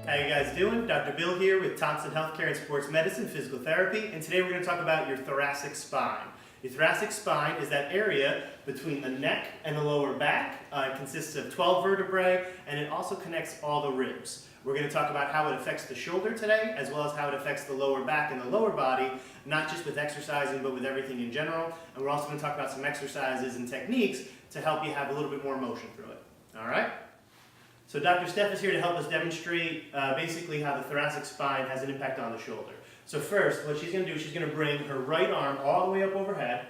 How you guys doing? Dr. Bill here with Thompson Healthcare and Sports Medicine Physical Therapy, and today we're going to talk about your thoracic spine. Your thoracic spine is that area between the neck and the lower back. It consists of 12 vertebrae, and it also connects all the ribs. We're going to talk about how it affects the shoulder today, as well as how it affects the lower back and the lower body, not just with exercising, but with everything in general. And we're also going to talk about some exercises and techniques to help you have a little bit more motion through it. All right? So Dr. Steph is here to help us demonstrate basically how the thoracic spine has an impact on the shoulder. So first, what she's going to do is she's going to bring her right arm all the way up overhead.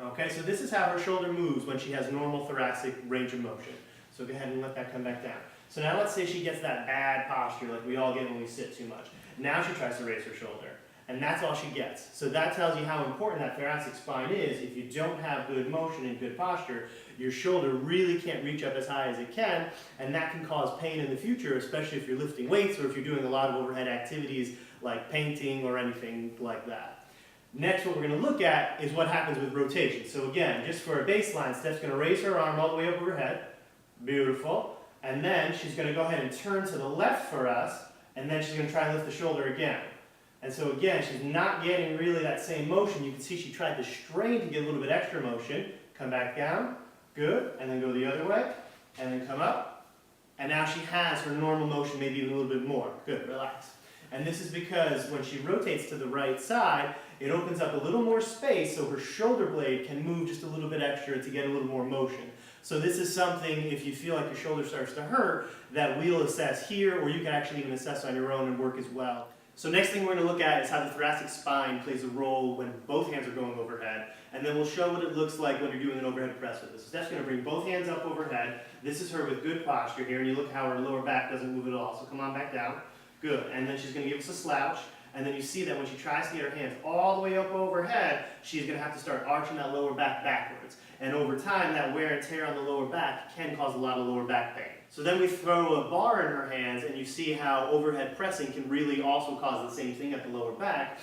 Okay, so this is how her shoulder moves when she has normal thoracic range of motion. So go ahead and let that come back down. So now let's say she gets that bad posture like we all get when we sit too much. Now she tries to raise her shoulder, and that's all she gets. So that tells you how important that thoracic spine is. If you don't have good motion and good posture, your shoulder really can't reach up as high as it can, and that can cause pain in the future, especially if you're lifting weights or if you're doing a lot of overhead activities like painting or anything like that. Next, what we're going to look at is what happens with rotation. So again, just for a baseline, Steph's going to raise her arm all the way up overhead. Beautiful. And then she's going to go ahead and turn to the left for us, and then she's going to try and lift the shoulder again. And so again, she's not getting really that same motion. You can see she tried to strain to get a little bit extra motion. Come back down. Good. And then go the other way. And then come up. And now she has her normal motion, maybe even a little bit more. Good. Relax. And this is because when she rotates to the right side, it opens up a little more space so her shoulder blade can move just a little bit extra to get a little more motion. So this is something, if you feel like your shoulder starts to hurt, that we'll assess here, or you can actually even assess on your own and work as well. So next thing we're going to look at is how the thoracic spine plays a role when both hands are going overhead, and then we'll show what it looks like when you're doing an overhead press with this. So Steph's going to bring both hands up overhead. This is her with good posture here, and you look how her lower back doesn't move at all. So come on back down. Good. And then she's going to give us a slouch. And then you see that when she tries to get her hands all the way up overhead, she's going to have to start arching that lower back backwards. And over time, that wear and tear on the lower back can cause a lot of lower back pain. So then we throw a bar in her hands, and you see how overhead pressing can really also cause the same thing at the lower back.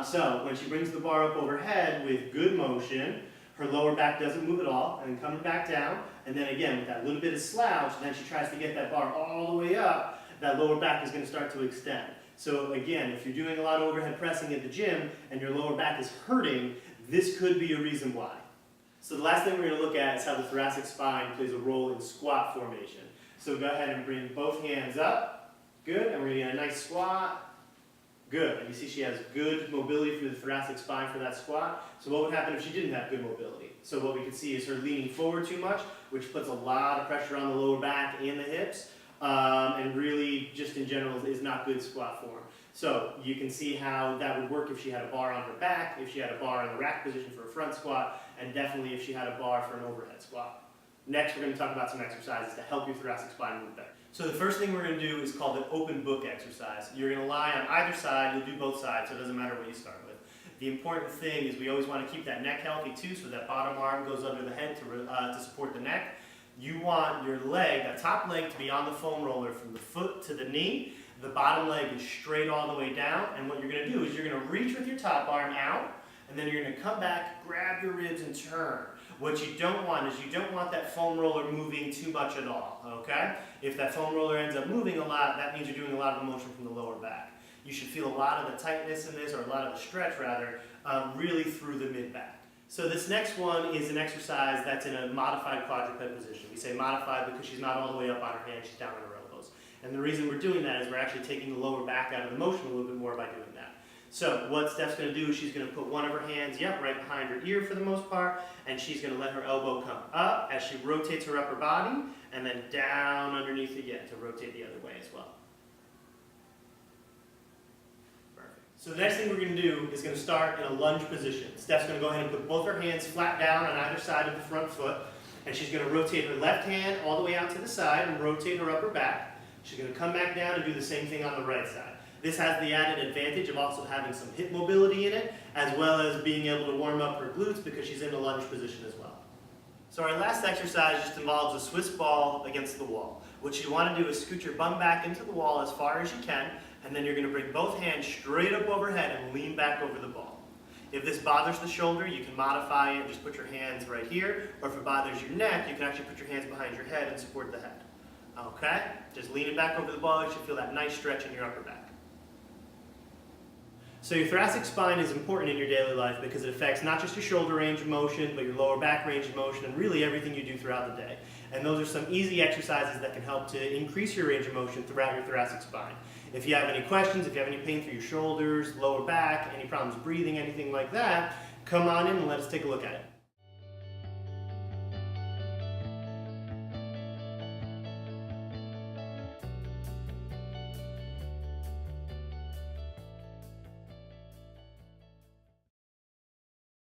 So when she brings the bar up overhead with good motion, her lower back doesn't move at all, and then coming back down, and then again with that little bit of slouch, and then she tries to get that bar all the way up, that lower back is going to start to extend. So again, if you're doing a lot of overhead pressing at the gym and your lower back is hurting, this could be a reason why. So the last thing we're going to look at is how the thoracic spine plays a role in squat formation. So go ahead and bring both hands up. Good. And we're going to get a nice squat. Good. And you see she has good mobility through the thoracic spine for that squat. So what would happen if she didn't have good mobility? So what we could see is her leaning forward too much, which puts a lot of pressure on the lower back and the hips. And really, just in general, is not good squat form. So you can see how that would work if she had a bar on her back, if she had a bar in the rack position for a front squat, and definitely if she had a bar for an overhead squat. Next, we're going to talk about some exercises to help your thoracic spine move better. So the first thing we're going to do is called an open book exercise. You're going to lie on either side. You'll do both sides, so it doesn't matter what you start with. The important thing is we always want to keep that neck healthy too, so that bottom arm goes under the head to support the neck. You want your leg, that top leg, to be on the foam roller from the foot to the knee. The bottom leg is straight all the way down, and what you're going to do is you're going to reach with your top arm out, and then you're going to come back, grab your ribs, and turn. What you don't want is you don't want that foam roller moving too much at all, okay? If that foam roller ends up moving a lot, that means you're doing a lot of motion from the lower back. You should feel a lot of the tightness in this, or a lot of the stretch rather, really through the mid-back. So this next one is an exercise that's in a modified quadruped position. We say modified because she's not all the way up on her hands, she's down on her elbows. And the reason we're doing that is we're actually taking the lower back out of the motion a little bit more by doing that. So what Steph's going to do is she's going to put one of her hands, right behind her ear for the most part, and she's going to let her elbow come up as she rotates her upper body, and then down underneath again to rotate the other way as well. So the next thing we're going to do is going to start in a lunge position. Steph's going to go ahead and put both her hands flat down on either side of the front foot, and she's going to rotate her left hand all the way out to the side and rotate her upper back. She's going to come back down and do the same thing on the right side. This has the added advantage of also having some hip mobility in it, as well as being able to warm up her glutes because she's in a lunge position as well. So our last exercise just involves a Swiss ball against the wall. What you want to do is scoot your bum back into the wall as far as you can, and then you're going to bring both hands straight up overhead and lean back over the ball. If this bothers the shoulder, you can modify it and just put your hands right here, or if it bothers your neck, you can actually put your hands behind your head and support the head. Okay, just lean it back over the ball. You should feel that nice stretch in your upper back. So your thoracic spine is important in your daily life because it affects not just your shoulder range of motion, but your lower back range of motion, and really everything you do throughout the day. And those are some easy exercises that can help to increase your range of motion throughout your thoracic spine. If you have any questions, if you have any pain through your shoulders, lower back, any problems breathing, anything like that, come on in and let us take a look at it.